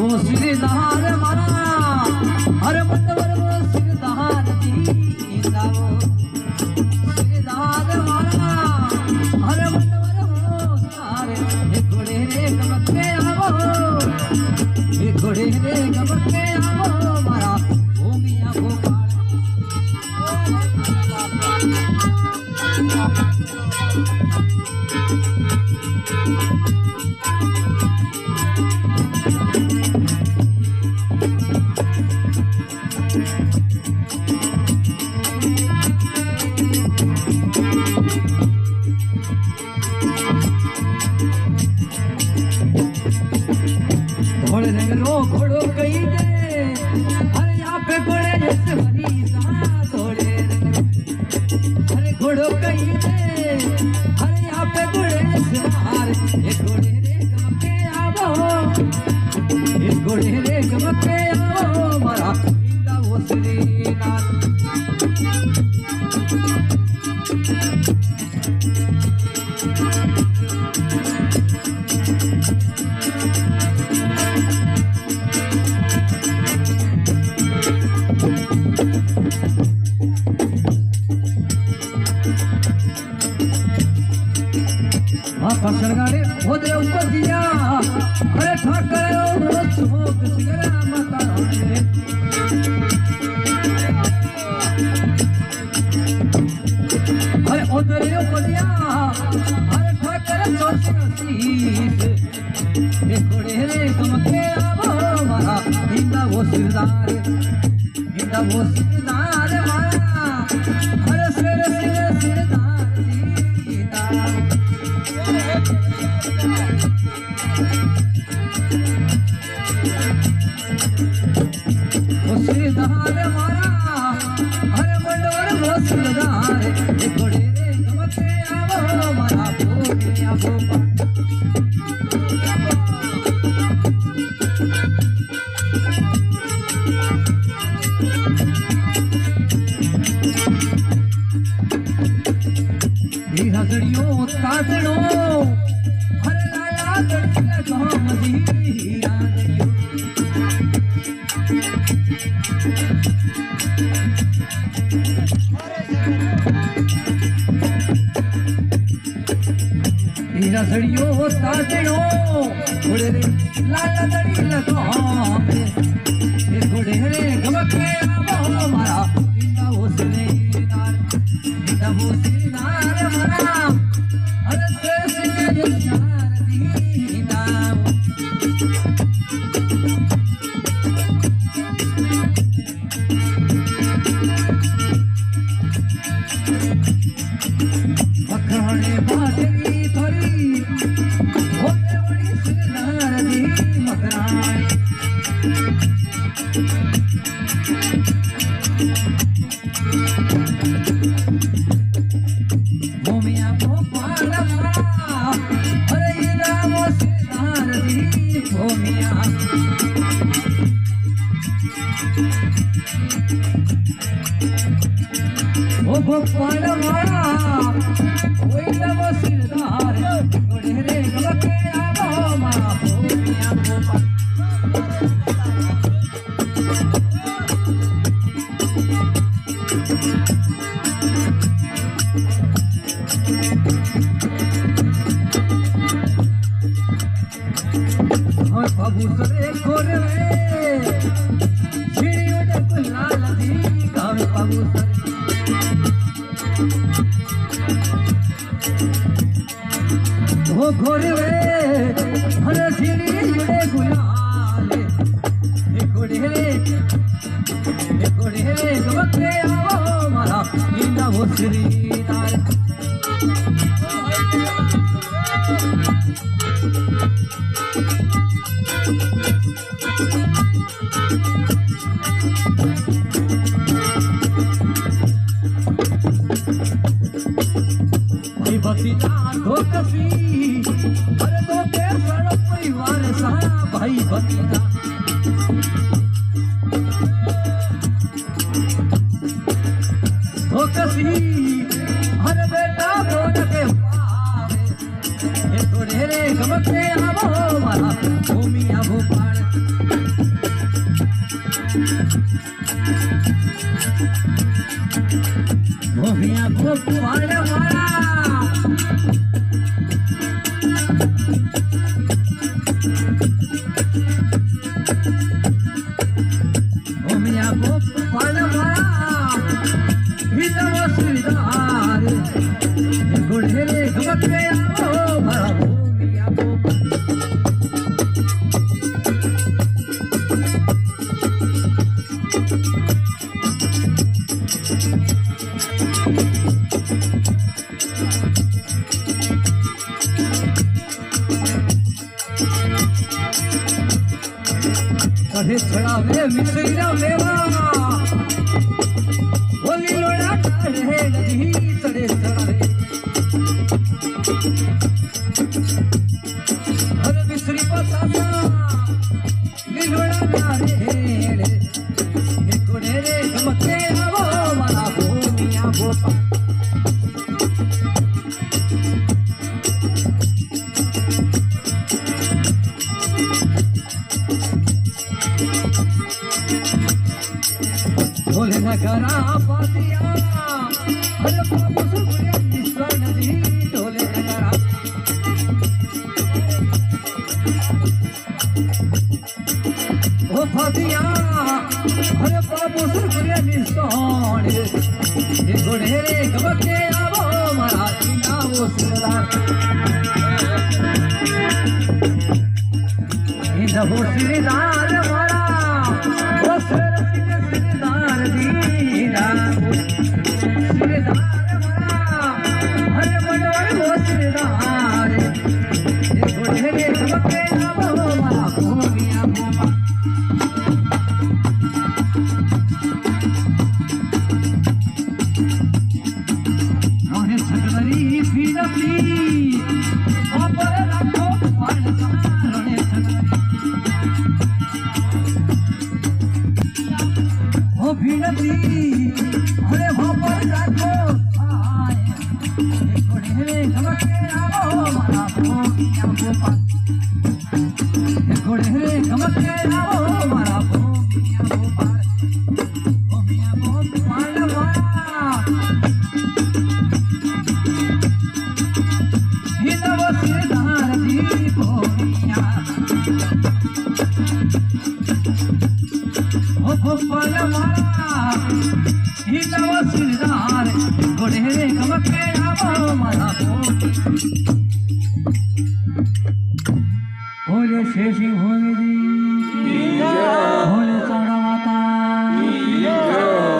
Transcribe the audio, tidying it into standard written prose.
वो सिरदार मारा हर मंडवर वो सिरदार जी वो सिरदार मारा हर मंडवर वो सारे एक घोड़े रे गमके आवो एक घोड़े रे गमके आवो मारा भूमिया गोपाल घोड़ो कही दे अरे यहाँ पे घोड़े जैसे बनी थोड़े अरे घोड़ो कही दे अरे यहाँ पे घोड़े जैसे मारे एक घोड़े रे गमके आवो एक घोड़े रे गमके आवो मारा इंदा वो श्रीनाथ गाड़े होते ऊपर दिया अरे ठाकर सिगरा माता अरे उधर ऊपर दिया अरे ठाकर घोड़े रे गमके आवो मारा इंदा वो सिरदार मारा अरे सिरदार सिरदार मारा अरे मंडवर वो सिरदार घोड़े रे गमके आवो मारा भूमिया गोपाल हजड़ियों ताजड़ो अरे लाला गड़िया गाम दी आजड़ियों हजड़ियों ताजड़ो घोड़े रे लाला गड़िया गाम घोड़े रे गमके आवो मारा इंदा वो सिरदार मारा अरे सिरदार दीना मखराने बाजरी थोड़ी होते बड़ी सिरदार दी मखराने भूमिया गोपाल अरे इंदा वो सिरदार दी भूमिया ओ गोपाल मारा वो इंदा वो सिरदार घोड़े रे गमके आवो मारा भूमिया गोपाल कबूतरे खोरे छिड़ी उड़े लाल दी गावे कबूतर घोरवे हरे सिरी जुड़े गुलाले घोड़े गमके आओ मारा नींदा वो श्रीदार भक्तिना धोकसी अरे धोके सड़ परिवार सा भाई भक्तिना धोकसी अरे बेटा बोल के पावे थोड़े रे गमके आवो मारा भूमिया भोपाल भूमिया भोपाल मारा कढ़े छड़ावे मिसरीना मेवा बोली लोड़ा काढ़े नदी सड़े छड़ावे हर मिसरी पतासा लीलोड़ा काढ़े ये कोड़े रे गमके आवो मारा भूमिया भोपा ढोले नगरा पातिया हर बाबू सुबुया निस्वा नदी ढोले नगरा ओ पातिया हर बाबू सुबुया निस्वा ये घोड़े रे गमके आवो मारा सीना वो सिरदार इन वो सिरदार मारा वो सिरदार दीना सिरदार मारा हरे बड़वर वो सिरदार ये घोड़े रे गमके आवो मारा भूमिया भोपा रोने सगरी फिरती ऊपर रखो पान रोने सगरी ओ भिड़ती अरे ऊपर रखो आए घोड़े रे गमके आवो मारा भूमिया भोपा घोड़े रे गमके आवो मारा भूमिया भोपा भूमिया भोपाल मारा हिंदव सिरदार दी भूमिया ओ भोपाल मारा हिंदव सिरदार